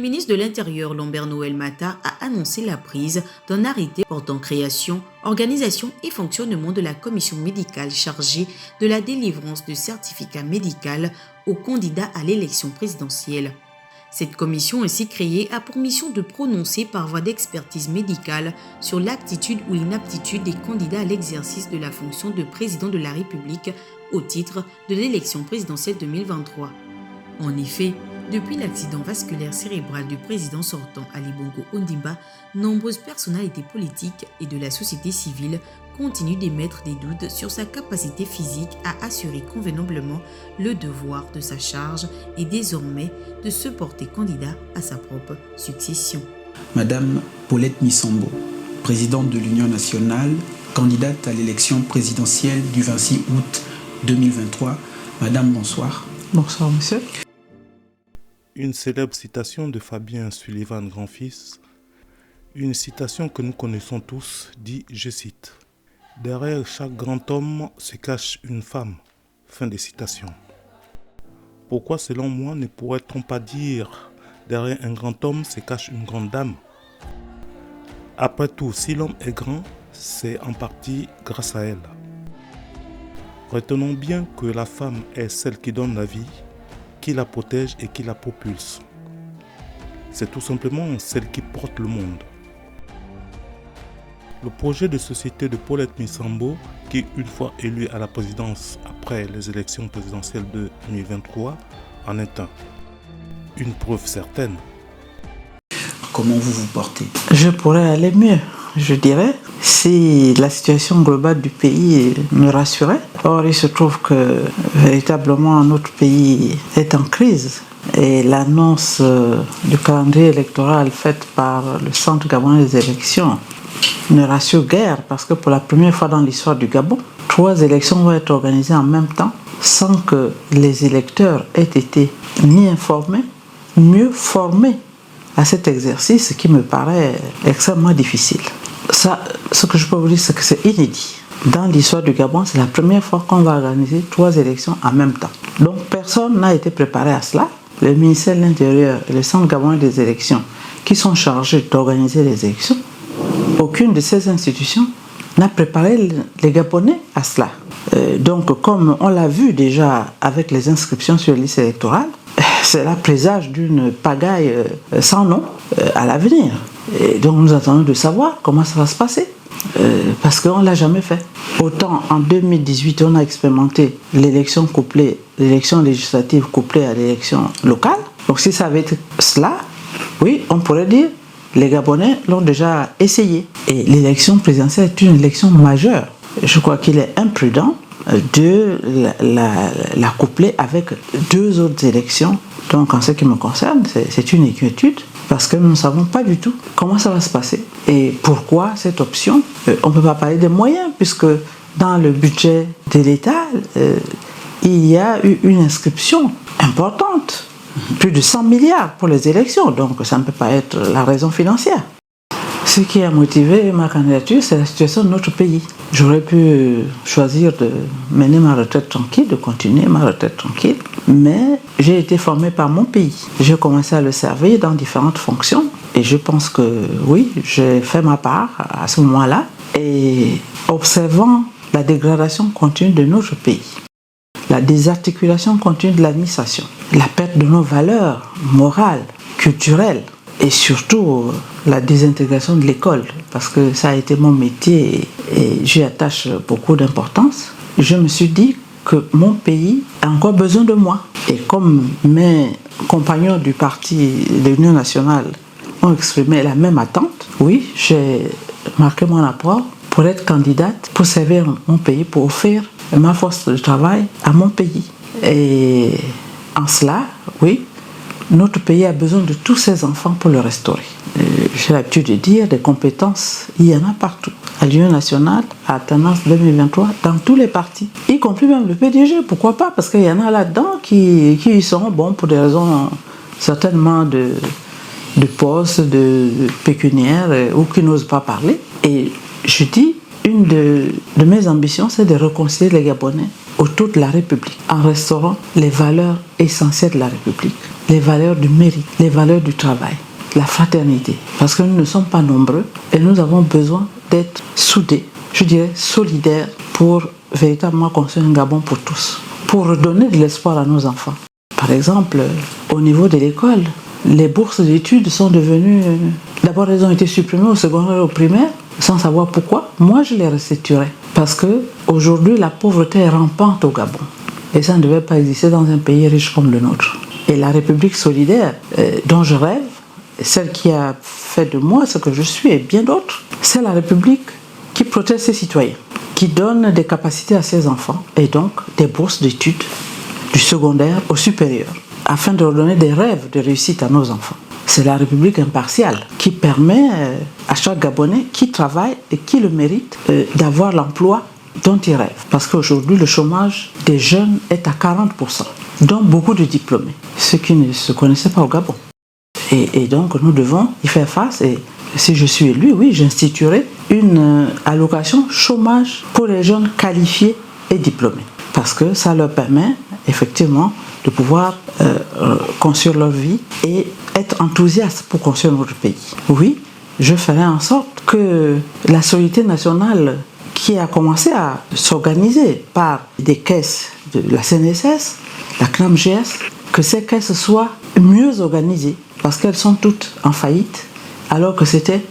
ministre de l'Intérieur, Lambert Noël Mata, a annoncé la prise d'un arrêté portant création, organisation et fonctionnement de la commission médicale chargée de la délivrance de certificats médicaux aux candidats à l'élection présidentielle. Cette commission ainsi créée a pour mission de prononcer par voie d'expertise médicale sur l'aptitude ou l'inaptitude des candidats à l'exercice de la fonction de président de la République au titre de l'élection présidentielle 2023. En effet, depuis l'accident vasculaire cérébral du président sortant Ali Bongo Ondimba, nombreuses personnalités politiques et de la société civile continuent d'émettre des doutes sur sa capacité physique à assurer convenablement le devoir de sa charge et désormais de se porter candidat à sa propre succession. Madame Paulette Missambo, présidente de l'Union nationale, candidate à l'élection présidentielle du 26 août 2023. Madame, bonsoir. Bonsoir, monsieur. Une célèbre citation de Fabien Sullivan grand-fils, une citation que nous connaissons tous, dit, je cite, « Derrière chaque grand homme se cache une femme ». Fin de citation. Pourquoi, selon moi, ne pourrait-on pas dire « Derrière un grand homme se cache une grande dame ». Après tout, si l'homme est grand, c'est en partie grâce à elle. Retenons bien que la femme est celle qui donne la vie, qui la protège et qui la propulse. C'est tout simplement celle qui porte le monde. Le projet de société de Paulette Missambo, qui une fois élue à la présidence après les élections présidentielles de 2023, en est un. Une preuve certaine. Comment vous vous portez? Je pourrais aller mieux, je dirais, si la situation globale du pays me rassurait. Or, il se trouve que véritablement notre pays est en crise et l'annonce du calendrier électoral faite par le Centre gabonais des élections ne rassure guère parce que pour la première fois dans l'histoire du Gabon, 3 élections vont être organisées en même temps sans que les électeurs aient été ni informés, mieux formés à cet exercice, ce qui me paraît extrêmement difficile. Ça, ce que je peux vous dire, c'est que c'est inédit. Dans l'histoire du Gabon, c'est la première fois qu'on va organiser 3 élections en même temps. Donc personne n'a été préparé à cela. Le ministère de l'Intérieur et le Centre gabonais des élections, qui sont chargés d'organiser les élections, aucune de ces institutions n'a préparé les Gabonais à cela. Donc comme on l'a vu déjà avec les inscriptions sur les listes électorales, c'est là présage d'une pagaille sans nom à l'avenir. Et donc nous attendons de savoir comment ça va se passer, parce qu'on ne l'a jamais fait. Autant en 2018, on a expérimenté l'élection législative couplée à l'élection locale. Donc si ça avait été cela, oui, on pourrait dire les Gabonais l'ont déjà essayé. Et l'élection présidentielle est une élection majeure. Je crois qu'il est imprudent de la coupler avec 2 autres élections. Donc en ce qui me concerne, c'est une inquiétude parce que nous ne savons pas du tout comment ça va se passer. Et pourquoi cette option? On ne peut pas parler des moyens puisque dans le budget de l'État, il y a eu une inscription importante, plus de 100 milliards pour les élections. Donc ça ne peut pas être la raison financière. Ce qui a motivé ma candidature, c'est la situation de notre pays. J'aurais pu choisir de mener ma retraite tranquille, de continuer ma retraite tranquille, mais j'ai été formé par mon pays. J'ai commencé à le servir dans différentes fonctions et je pense que oui, j'ai fait ma part à ce moment-là. Et observant la dégradation continue de notre pays, la désarticulation continue de l'administration, la perte de nos valeurs morales, culturelles, et surtout la désintégration de l'école, parce que ça a été mon métier et j'y attache beaucoup d'importance. Je me suis dit que mon pays a encore besoin de moi. Et comme mes compagnons du parti de l'Union nationale ont exprimé la même attente, oui, j'ai marqué mon apport pour être candidate, pour servir mon pays, pour offrir ma force de travail à mon pays. Et en cela, oui, notre pays a besoin de tous ses enfants pour le restaurer. J'ai l'habitude de dire des compétences, il y en a partout. À l'Union nationale, à Tendance 2023, dans tous les partis, y compris même le PDG, pourquoi pas? Parce qu'il y en a là-dedans qui y sont bons pour des raisons certainement de poste, de pécuniaire, ou qui n'osent pas parler. Et je dis une de mes ambitions, c'est de réconcilier les Gabonais autour de la République, en restaurant les valeurs essentielles de la République, les valeurs du mérite, les valeurs du travail, la fraternité. Parce que nous ne sommes pas nombreux et nous avons besoin d'être soudés, je dirais solidaires, pour véritablement construire un Gabon pour tous, pour redonner de l'espoir à nos enfants. Par exemple, au niveau de l'école, les bourses d'études sont devenues... D'abord, elles ont été supprimées au secondaire et au primaire, sans savoir pourquoi. Moi, je les restituerai. Parce qu'aujourd'hui, la pauvreté est rampante au Gabon. Et ça ne devait pas exister dans un pays riche comme le nôtre. Et la République solidaire dont je rêve, celle qui a fait de moi ce que je suis et bien d'autres, c'est la République qui protège ses citoyens, qui donne des capacités à ses enfants et donc des bourses d'études du secondaire au supérieur, afin de leur donner des rêves de réussite à nos enfants. C'est la République impartiale qui permet à chaque Gabonais qui travaille et qui le mérite d'avoir l'emploi dont il rêve. Parce qu'aujourd'hui, le chômage des jeunes est à 40%, dont beaucoup de diplômés, ceux qui ne se connaissaient pas au Gabon. Et donc, nous devons y faire face. Et si je suis élu, oui, j'instituerai une allocation chômage pour les jeunes qualifiés et diplômés. Parce que ça leur permet, effectivement, de pouvoir construire leur vie et être enthousiaste pour construire notre pays. Oui, je ferai en sorte que la solidarité nationale qui a commencé à s'organiser par des caisses de la CNSS, la CNAMGS, que ces caisses soient mieux organisées parce qu'elles sont toutes en faillite alors que c'était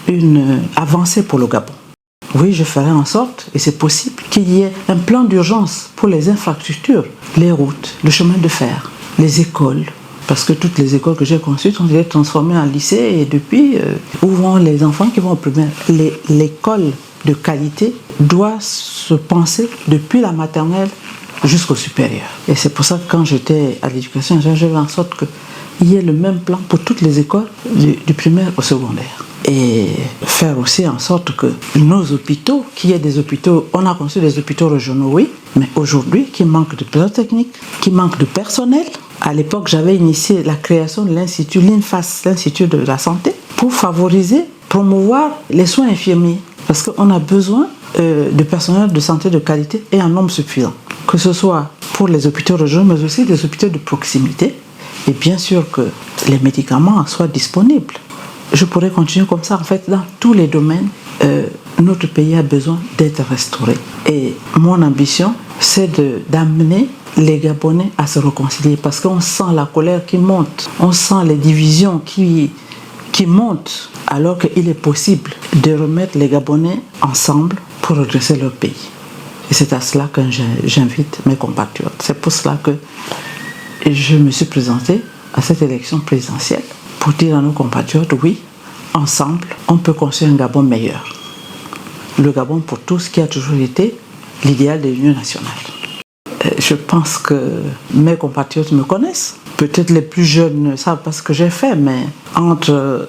une avancée pour le Gabon. Oui, je ferai en sorte, et c'est possible, qu'il y ait un plan d'urgence pour les infrastructures, les routes, le chemin de fer, les écoles, parce que toutes les écoles que j'ai conçues ont été transformées en lycée et depuis, où vont les enfants qui vont au primaire? L'école de qualité doit se penser depuis la maternelle jusqu'au supérieur. Et c'est pour ça que quand j'étais à l'éducation, j'ai fait en sorte qu'il y ait le même plan pour toutes les écoles du primaire au secondaire. Et faire aussi en sorte que nos hôpitaux, qu'il y ait des hôpitaux, on a conçu des hôpitaux régionaux, oui, mais aujourd'hui, qui manquent de personnel technique, qui manquent de personnel. À l'époque, j'avais initié la création de l'Institut, l'INFAS, l'Institut de la Santé, pour favoriser, promouvoir les soins infirmiers. Parce qu'on a besoin de personnel de santé de qualité et en nombre suffisant. Que ce soit pour les hôpitaux régionaux, mais aussi des hôpitaux de proximité. Et bien sûr que les médicaments soient disponibles. Je pourrais continuer comme ça. En fait, dans tous les domaines, notre pays a besoin d'être restauré. Et mon ambition, c'est d'amener les Gabonais à se réconcilier. Parce qu'on sent la colère qui monte. On sent les divisions qui montent. Alors qu'il est possible de remettre les Gabonais ensemble pour redresser leur pays. Et c'est à cela que j'invite mes compatriotes. C'est pour cela que je me suis présenté à cette élection présidentielle. Pour dire à nos compatriotes, oui, ensemble, on peut construire un Gabon meilleur. Le Gabon pour tous qui a toujours été l'idéal de l'Union nationale. Je pense que mes compatriotes me connaissent. Peut-être les plus jeunes ne savent pas ce que j'ai fait, mais entre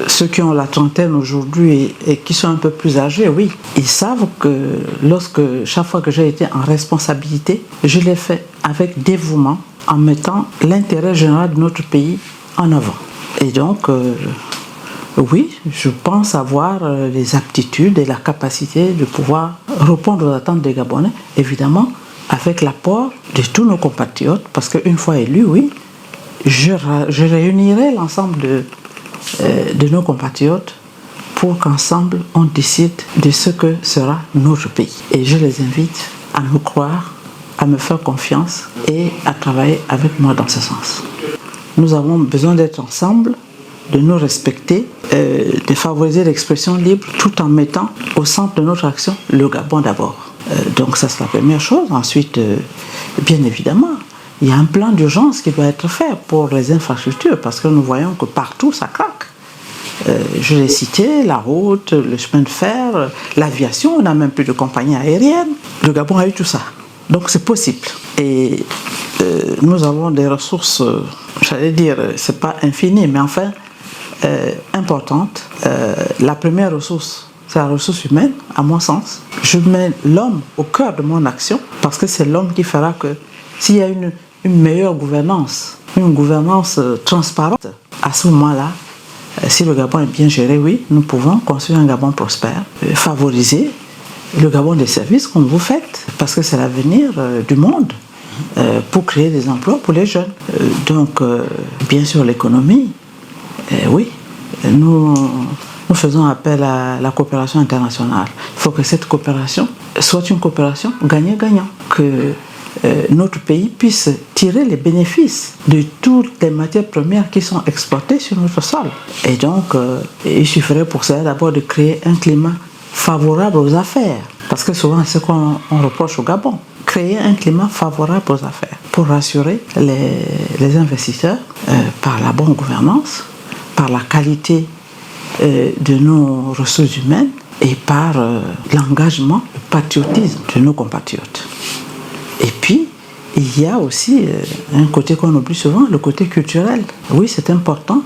ceux qui ont la trentaine aujourd'hui et qui sont un peu plus âgés, oui, ils savent que chaque fois que j'ai été en responsabilité, je l'ai fait avec dévouement en mettant l'intérêt général de notre pays en avant. Et donc, oui, je pense avoir les aptitudes et la capacité de pouvoir répondre aux attentes des Gabonais, évidemment, avec l'apport de tous nos compatriotes, parce qu'une fois élu, oui, je réunirai l'ensemble de nos compatriotes pour qu'ensemble on décide de ce que sera notre pays. Et je les invite à me croire, à me faire confiance et à travailler avec moi dans ce sens. Nous avons besoin d'être ensemble, de nous respecter, de favoriser l'expression libre tout en mettant au centre de notre action le Gabon d'abord. Donc ça c'est la première chose. Ensuite, bien évidemment, il y a un plan d'urgence qui doit être fait pour les infrastructures parce que nous voyons que partout ça craque. Je l'ai cité, la route, le chemin de fer, l'aviation, on n'a même plus de compagnie aérienne. Le Gabon a eu tout ça. Donc c'est possible. Et nous avons des ressources, j'allais dire, c'est pas infini, mais enfin importantes. La première ressource, c'est la ressource humaine, à mon sens. Je mets l'homme au cœur de mon action parce que c'est l'homme qui fera que s'il y a une meilleure gouvernance, une gouvernance transparente, à ce moment-là, si le Gabon est bien géré, oui, nous pouvons construire un Gabon prospère, favoriser le Gabon des services comme vous faites, parce que c'est l'avenir du monde, pour créer des emplois pour les jeunes. Donc, bien sûr, l'économie, oui, nous faisons appel à la coopération internationale. Il faut que cette coopération soit une coopération gagnant-gagnant, que notre pays puisse tirer les bénéfices de toutes les matières premières qui sont exploitées sur notre sol. Et donc, il suffirait pour ça d'abord de créer un climat favorable aux affaires. Parce que souvent, c'est ce qu'on reproche au Gabon. Créer un climat favorable aux affaires pour rassurer les investisseurs par la bonne gouvernance, par la qualité de nos ressources humaines et par l'engagement, le patriotisme de nos compatriotes. Et puis, il y a aussi un côté qu'on oublie souvent, le côté culturel. Oui, c'est important.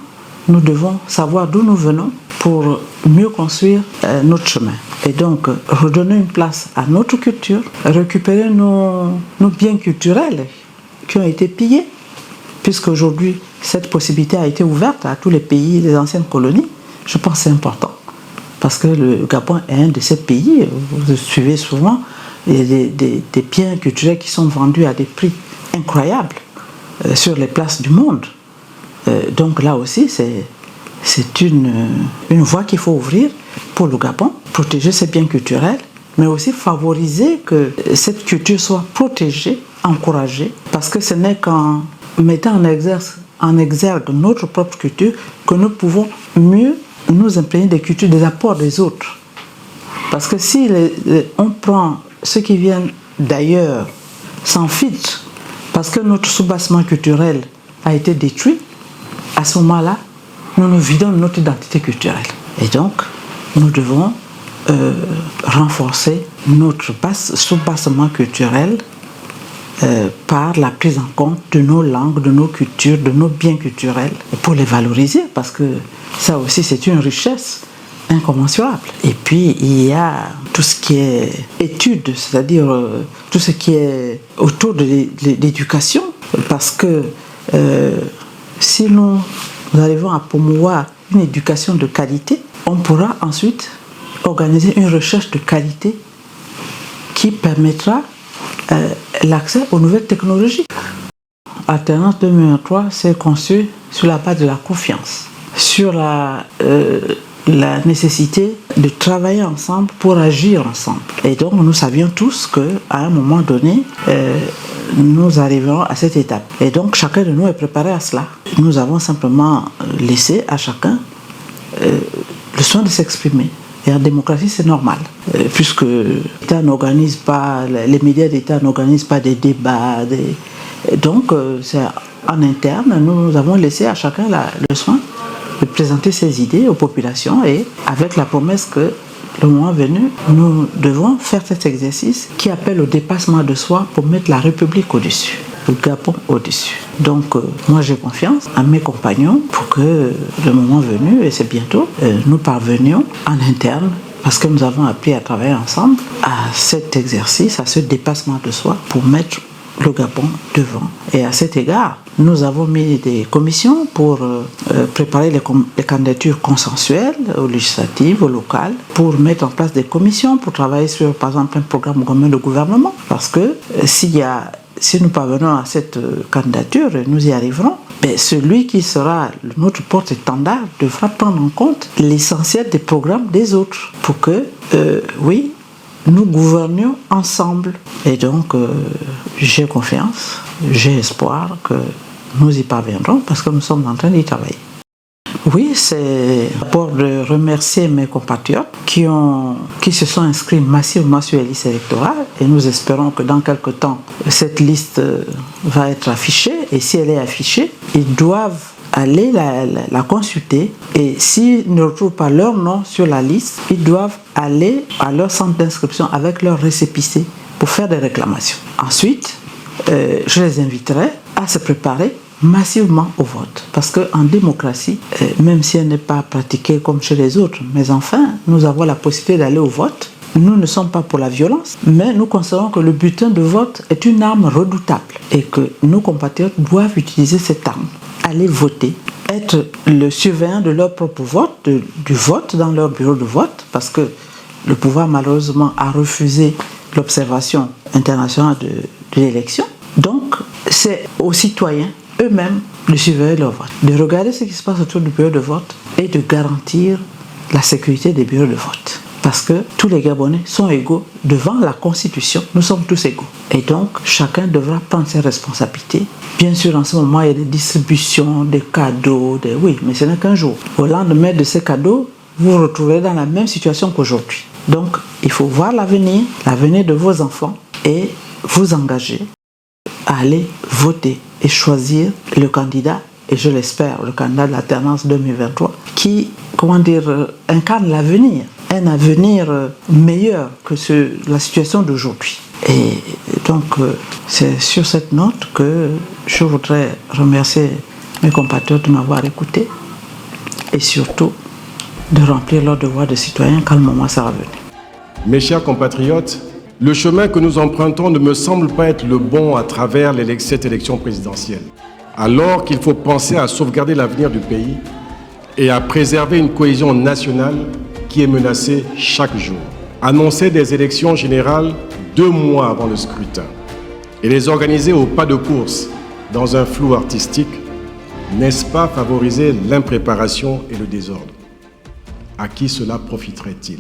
Nous devons savoir d'où nous venons pour mieux construire notre chemin. Et donc, redonner une place à notre culture, récupérer nos biens culturels qui ont été pillés, puisqu'aujourd'hui, cette possibilité a été ouverte à tous les pays des anciennes colonies. Je pense que c'est important. Parce que le Gabon est un de ces pays, vous suivez souvent, il y a des biens culturels qui sont vendus à des prix incroyables sur les places du monde. Donc là aussi, c'est une voie qu'il faut ouvrir pour le Gabon, protéger ses biens culturels, mais aussi favoriser que cette culture soit protégée, encouragée, parce que ce n'est qu'en mettant en exergue notre propre culture que nous pouvons mieux nous imprégner des cultures, des apports des autres. Parce que si on prend ceux qui viennent d'ailleurs sans filtre, parce que notre soubassement culturel a été détruit, à ce moment-là, nous nous vidons de notre identité culturelle. Et donc, nous devons renforcer notre soubassement culturel par la prise en compte de nos langues, de nos cultures, de nos biens culturels, pour les valoriser, parce que ça aussi, c'est une richesse incommensurable. Et puis, il y a tout ce qui est études, c'est-à-dire tout ce qui est autour de l'éducation, parce que si nous arrivons à promouvoir une éducation de qualité, on pourra ensuite organiser une recherche de qualité qui permettra l'accès aux nouvelles technologies. Alternance 2023 s'est conçue sur la base de la confiance, sur la nécessité de travailler ensemble pour agir ensemble. Et donc nous savions tous qu'à un moment donné, nous arriverons à cette étape. Et donc chacun de nous est préparé à cela. Nous avons simplement laissé à chacun le soin de s'exprimer. Et en démocratie, c'est normal, puisque l'État n'organise pas, les médias d'État n'organisent pas des débats. Donc, c'est en interne, nous avons laissé à chacun le soin de présenter ses idées aux populations et avec la promesse que le moment venu, nous devons faire cet exercice qui appelle au dépassement de soi pour mettre la République au-dessus, le Gabon au-dessus. Donc, moi j'ai confiance à mes compagnons pour que le moment venu, et c'est bientôt, nous parvenions en interne, parce que nous avons appris à travailler ensemble, à cet exercice, à ce dépassement de soi pour mettre le Gabon devant. Et à cet égard, nous avons mis des commissions pour préparer les candidatures consensuelles aux législatives, aux locales, pour mettre en place des commissions pour travailler sur, par exemple, un programme commun de gouvernement. Parce que si nous parvenons à cette candidature, nous y arriverons, mais celui qui sera notre porte-étendard devra prendre en compte l'essentiel des programmes des autres pour que, oui, nous gouvernions ensemble. Et donc, j'ai confiance, j'ai espoir que nous y parviendrons parce que nous sommes en train d'y travailler. Oui, c'est pour remercier mes compatriotes qui se sont inscrits massivement sur les listes électorales et nous espérons que dans quelques temps, cette liste va être affichée et si elle est affichée, ils doivent aller la consulter et s'ils ne retrouvent pas leur nom sur la liste, ils doivent aller à leur centre d'inscription avec leur récépissé pour faire des réclamations. Ensuite, je les inviterai à se préparer massivement au vote. Parce qu'en démocratie, même si elle n'est pas pratiquée comme chez les autres, mais enfin, nous avons la possibilité d'aller au vote. Nous ne sommes pas pour la violence, mais nous considérons que le bulletin de vote est une arme redoutable et que nos compatriotes doivent utiliser cette arme, aller voter, être le surveillant de leur propre vote, du vote dans leur bureau de vote, parce que le pouvoir malheureusement a refusé l'observation internationale de l'élection. Donc, c'est aux citoyens eux-mêmes de surveiller leur vote, de regarder ce qui se passe autour du bureau de vote et de garantir la sécurité des bureaux de vote. Parce que tous les Gabonais sont égaux devant la Constitution, nous sommes tous égaux. Et donc, chacun devra prendre ses responsabilités. Bien sûr, en ce moment, il y a des distributions, des cadeaux, oui, mais ce n'est qu'un jour. Au lendemain de ces cadeaux, vous vous retrouverez dans la même situation qu'aujourd'hui. Donc, il faut voir l'avenir de vos enfants et vous engager à aller voter et choisir le candidat, et je l'espère, le candidat de l'alternance 2023, qui, incarne l'avenir, un avenir meilleur que la situation d'aujourd'hui. Et donc, c'est sur cette note que je voudrais remercier mes compatriotes de m'avoir écouté et surtout de remplir leur devoir de citoyen quand le moment sera venu. Mes chers compatriotes, le chemin que nous empruntons ne me semble pas être le bon à travers cette élection présidentielle. Alors qu'il faut penser à sauvegarder l'avenir du pays et à préserver une cohésion nationale qui est menacée chaque jour. Annoncer des élections générales 2 mois avant le scrutin et les organiser au pas de course dans un flou artistique, n'est-ce pas favoriser l'impréparation et le désordre? À qui cela profiterait-il?